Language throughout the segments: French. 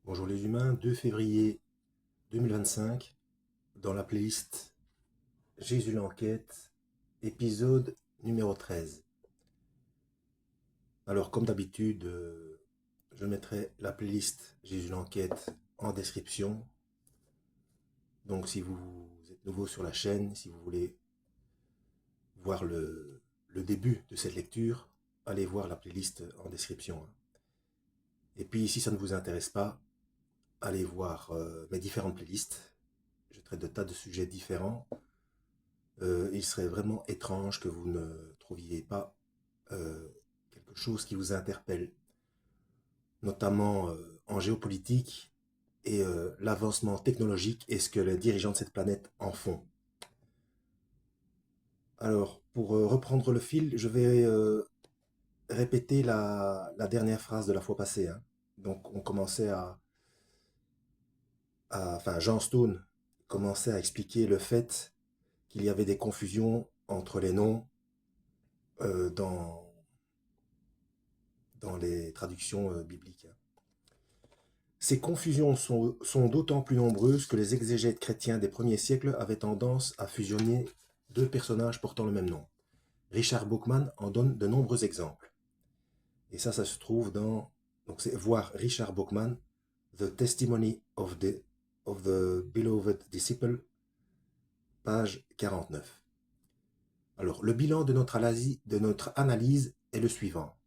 Bonjour les humains, 2 février 2025, dans la playlist Jésus l'enquête, épisode numéro 13. Alors comme d'habitude, je mettrai la playlist Jésus l'enquête en description. Donc si vous êtes nouveau sur la chaîne, si vous voulez voir le début de cette lecture, allez voir la playlist en description. Et puis si ça ne vous intéresse pas, allez voir mes différentes playlists. Je traite de tas de sujets différents. Il serait vraiment étrange que vous ne trouviez pas quelque chose qui vous interpelle, notamment en géopolitique et l'avancement technologique et ce que les dirigeants de cette planète en font. Alors, pour reprendre le fil, je vais répéter la dernière phrase de la fois passée, hein. Donc, on commençait enfin, Jean Stone commençait à expliquer le fait qu'il y avait des confusions entre les noms euh, dans, dans les traductions bibliques, hein. Ces confusions sont d'autant plus nombreuses que les exégètes chrétiens des premiers siècles avaient tendance à fusionner deux personnages portant le même nom. Richard Bauckham en donne de nombreux exemples. Et ça se trouve dans... Donc c'est voir Richard Bauckham, The Testimony of the Beloved Disciple, page 49. Alors, le bilan de notre analyse est le suivant.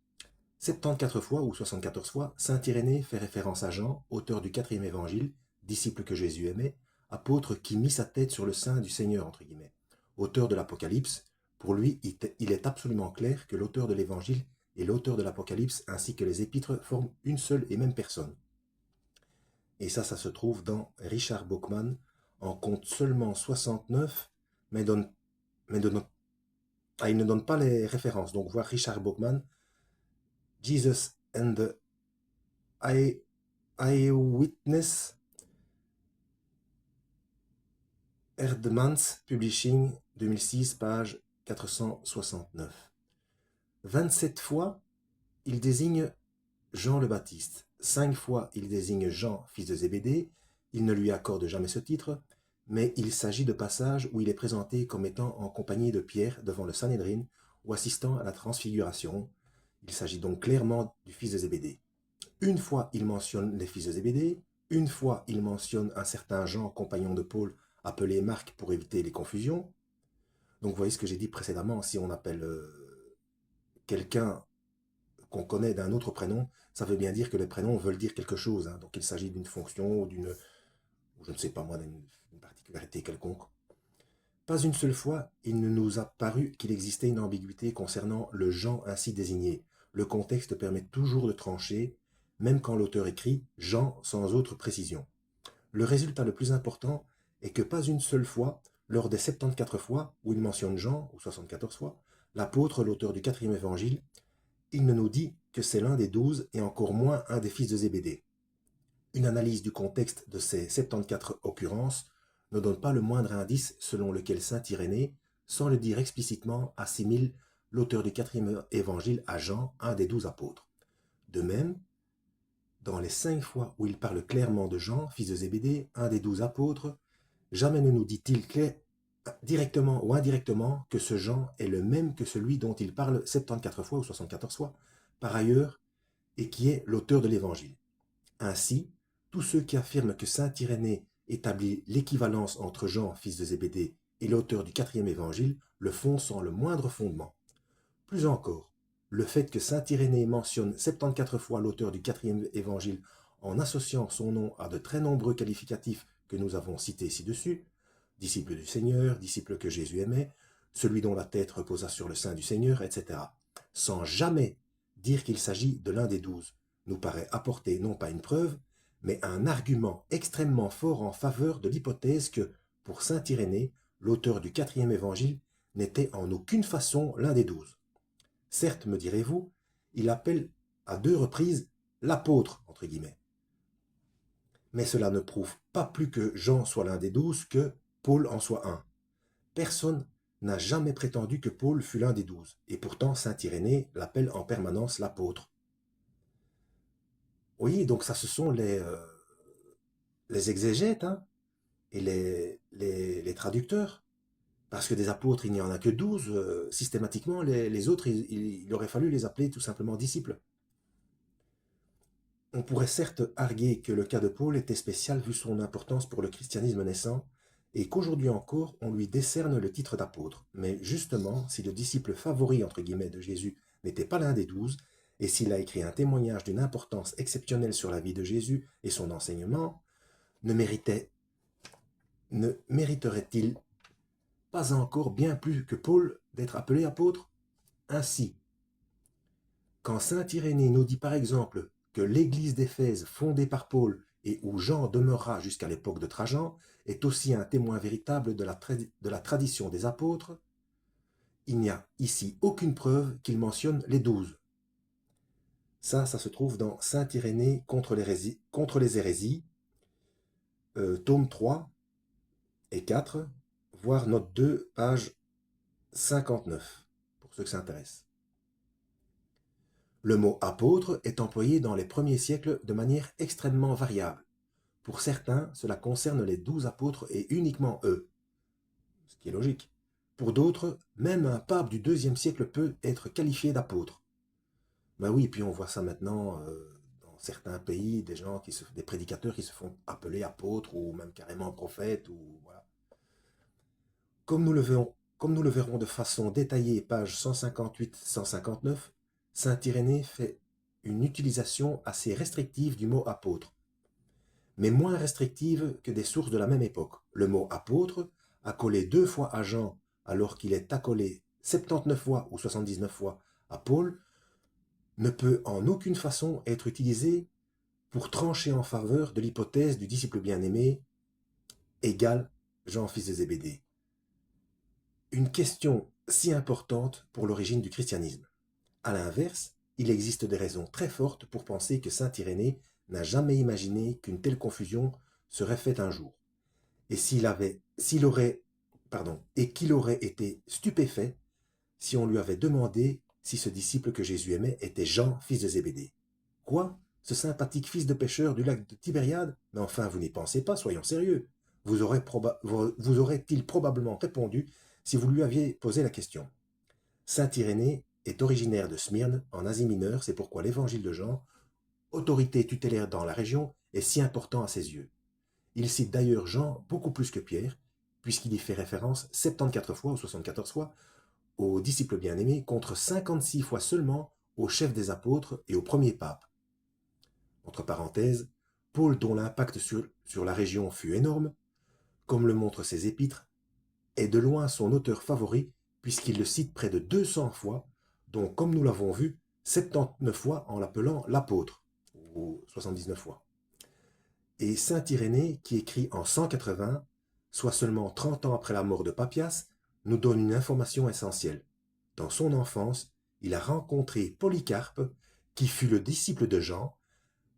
74 fois ou 74 fois, saint Irénée fait référence à Jean, auteur du 4e évangile, disciple que Jésus aimait, apôtre qui mit sa tête sur le sein du Seigneur, entre guillemets. Auteur de l'Apocalypse, pour lui, il est absolument clair que l'auteur de l'évangile et l'auteur de l'Apocalypse ainsi que les épîtres forment une seule et même personne. Et ça se trouve dans Richard Bauckham, en compte seulement 69, mais il ne donne pas les références. Donc voir Richard Bauckham, Jesus and the Eyewitness, Erdmans Publishing, 2006, page 469. 27 fois, il désigne Jean le Baptiste. 5 fois, il désigne Jean, fils de Zébédée. Il ne lui accorde jamais ce titre, mais il s'agit de passages où il est présenté comme étant en compagnie de Pierre devant le Sanhédrin ou assistant à la transfiguration. Il s'agit donc clairement du fils de Zébédée. Une fois, il mentionne les fils de Zébédée. Une fois, il mentionne un certain Jean, compagnon de Paul, appelé Marc pour éviter les confusions. Donc, vous voyez ce que j'ai dit précédemment, si on appelle quelqu'un qu'on connaît d'un autre prénom, ça veut bien dire que les prénoms veulent dire quelque chose, hein. Donc, il s'agit d'une fonction ou je ne sais pas moi, d'une particularité quelconque. Pas une seule fois, il ne nous a paru qu'il existait une ambiguïté concernant le Jean ainsi désigné. Le contexte permet toujours de trancher, même quand l'auteur écrit « Jean » sans autre précision. Le résultat le plus important est que pas une seule fois, lors des 74 fois où il mentionne Jean, ou 74 fois, l'apôtre, l'auteur du 4e évangile, il ne nous dit que c'est l'un des 12 et encore moins un des fils de Zébédée. Une analyse du contexte de ces 74 occurrences ne donne pas le moindre indice selon lequel saint Irénée, sans le dire explicitement, assimile l'auteur du 4e évangile à Jean, un des 12 apôtres. De même, dans les 5 fois où il parle clairement de Jean, fils de Zébédée, un des 12 apôtres, jamais ne nous dit-il directement ou indirectement que ce Jean est le même que celui dont il parle 74 fois ou 74 fois, par ailleurs, et qui est l'auteur de l'évangile. Ainsi, tous ceux qui affirment que saint Irénée établit l'équivalence entre Jean, fils de Zébédée, et l'auteur du 4e évangile le font sans le moindre fondement. Plus encore, le fait que saint Irénée mentionne 74 fois l'auteur du 4e évangile en associant son nom à de très nombreux qualificatifs que nous avons cités ci-dessus, disciple du Seigneur, disciple que Jésus aimait, celui dont la tête reposa sur le sein du Seigneur, etc., sans jamais dire qu'il s'agit de l'un des 12, nous paraît apporter non pas une preuve, mais un argument extrêmement fort en faveur de l'hypothèse que, pour saint Irénée, l'auteur du 4e évangile n'était en aucune façon l'un des 12. Certes, me direz-vous, il appelle à 2 reprises l'apôtre, entre guillemets. Mais cela ne prouve pas plus que Jean soit l'un des 12 que Paul en soit un. Personne n'a jamais prétendu que Paul fût l'un des 12, et pourtant saint Irénée l'appelle en permanence l'apôtre. Oui, donc ça ce sont les exégètes hein, et les traducteurs. Parce que des apôtres, il n'y en a que 12. Systématiquement, les autres, il aurait fallu les appeler tout simplement disciples. On pourrait certes arguer que le cas de Paul était spécial vu son importance pour le christianisme naissant, et qu'aujourd'hui encore on lui décerne le titre d'apôtre. Mais justement, si le disciple favori entre guillemets de Jésus n'était pas l'un des 12, et s'il a écrit un témoignage d'une importance exceptionnelle sur la vie de Jésus et son enseignement, ne mériterait-il pas encore bien plus que Paul d'être appelé apôtre? Ainsi, quand saint Irénée nous dit par exemple que l'église d'Éphèse fondée par Paul et où Jean demeurera jusqu'à l'époque de Trajan est aussi un témoin véritable de la tradition des apôtres, il n'y a ici aucune preuve qu'il mentionne les 12. Ça se trouve dans saint Irénée contre les hérésies, tome 3 et 4, voire note 2, page 59, pour ceux que ça intéresse. Le mot apôtre est employé dans les premiers siècles de manière extrêmement variable. Pour certains, cela concerne les 12 apôtres et uniquement eux, ce qui est logique. Pour d'autres, même un pape du IIe siècle peut être qualifié d'apôtre. Ben oui, puis on voit ça maintenant dans certains pays, des prédicateurs qui se font appeler apôtres ou même carrément prophètes. Voilà. Comme nous le verrons de façon détaillée, pages 158-159, saint Irénée fait une utilisation assez restrictive du mot apôtre, mais moins restrictive que des sources de la même époque. Le mot apôtre, accolé 2 fois à Jean, alors qu'il est accolé 79 fois ou 79 fois à Paul, ne peut en aucune façon être utilisé pour trancher en faveur de l'hypothèse du disciple bien-aimé égale Jean fils de Zébédée. Une question si importante pour l'origine du christianisme. À l'inverse, il existe des raisons très fortes pour penser que saint Irénée n'a jamais imaginé qu'une telle confusion serait faite un jour, et qu'il aurait été stupéfait si on lui avait demandé si ce disciple que Jésus aimait était Jean, fils de Zébédée. Quoi? Ce sympathique fils de pêcheur du lac de Tibériade? Mais enfin, vous n'y pensez pas, soyons sérieux. Vous aurait-il probablement répondu si vous lui aviez posé la question. Saint Irénée est originaire de Smyrne, en Asie mineure, c'est pourquoi l'évangile de Jean, autorité tutélaire dans la région, est si important à ses yeux. Il cite d'ailleurs Jean beaucoup plus que Pierre, puisqu'il y fait référence 74 fois ou 74 fois aux disciples bien-aimés contre 56 fois seulement au chef des apôtres et au premier pape. Entre parenthèses, Paul, dont l'impact sur la région fut énorme, comme le montrent ses épîtres, est de loin son auteur favori puisqu'il le cite près de 200 fois, dont, comme nous l'avons vu, 79 fois en l'appelant l'apôtre, ou 79 fois. Et saint Irénée, qui écrit en 180, soit seulement 30 ans après la mort de Papias, nous donne une information essentielle. Dans son enfance, il a rencontré Polycarpe, qui fut le disciple de Jean,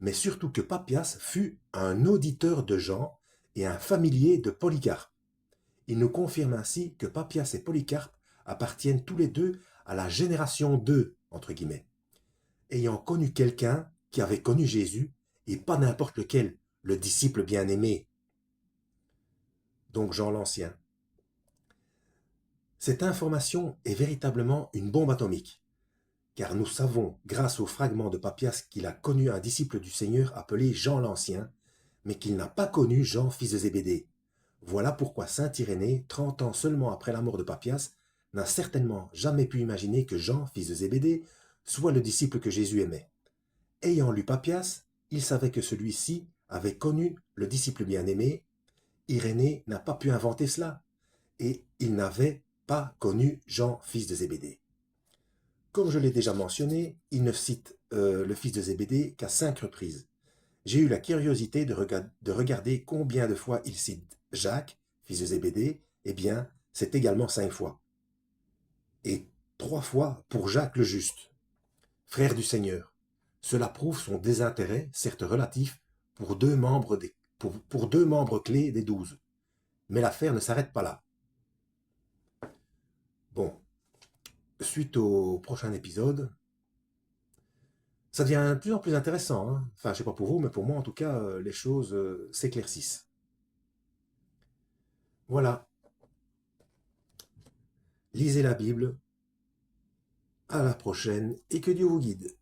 mais surtout que Papias fut un auditeur de Jean et un familier de Polycarpe. Il nous confirme ainsi que Papias et Polycarpe appartiennent tous les deux à la génération 2, entre guillemets, ayant connu quelqu'un qui avait connu Jésus, et pas n'importe lequel, le disciple bien-aimé, donc Jean l'Ancien. Cette information est véritablement une bombe atomique, car nous savons, grâce aux fragments de Papias, qu'il a connu un disciple du Seigneur appelé Jean l'Ancien, mais qu'il n'a pas connu Jean fils de Zébédée. Voilà pourquoi saint Irénée, 30 ans seulement après la mort de Papias, n'a certainement jamais pu imaginer que Jean, fils de Zébédée, soit le disciple que Jésus aimait. Ayant lu Papias, il savait que celui-ci avait connu le disciple bien-aimé. Irénée n'a pas pu inventer cela, et il n'avait pas connu Jean, fils de Zébédée. Comme je l'ai déjà mentionné, il ne cite le fils de Zébédée qu'à 5 reprises. J'ai eu la curiosité de regarder combien de fois il cite Jacques, fils de Zébédée. Eh bien, c'est également 5 fois. Et 3 fois pour Jacques le Juste, frère du Seigneur. Cela prouve son désintérêt, certes relatif, pour deux membres clés des 12. Mais l'affaire ne s'arrête pas là. Bon, suite au prochain épisode, Ça devient de plus en plus intéressant, hein. Enfin, je sais pas pour vous, mais pour moi, en tout cas, les choses s'éclaircissent. Voilà, lisez la Bible, à la prochaine, et que Dieu vous guide.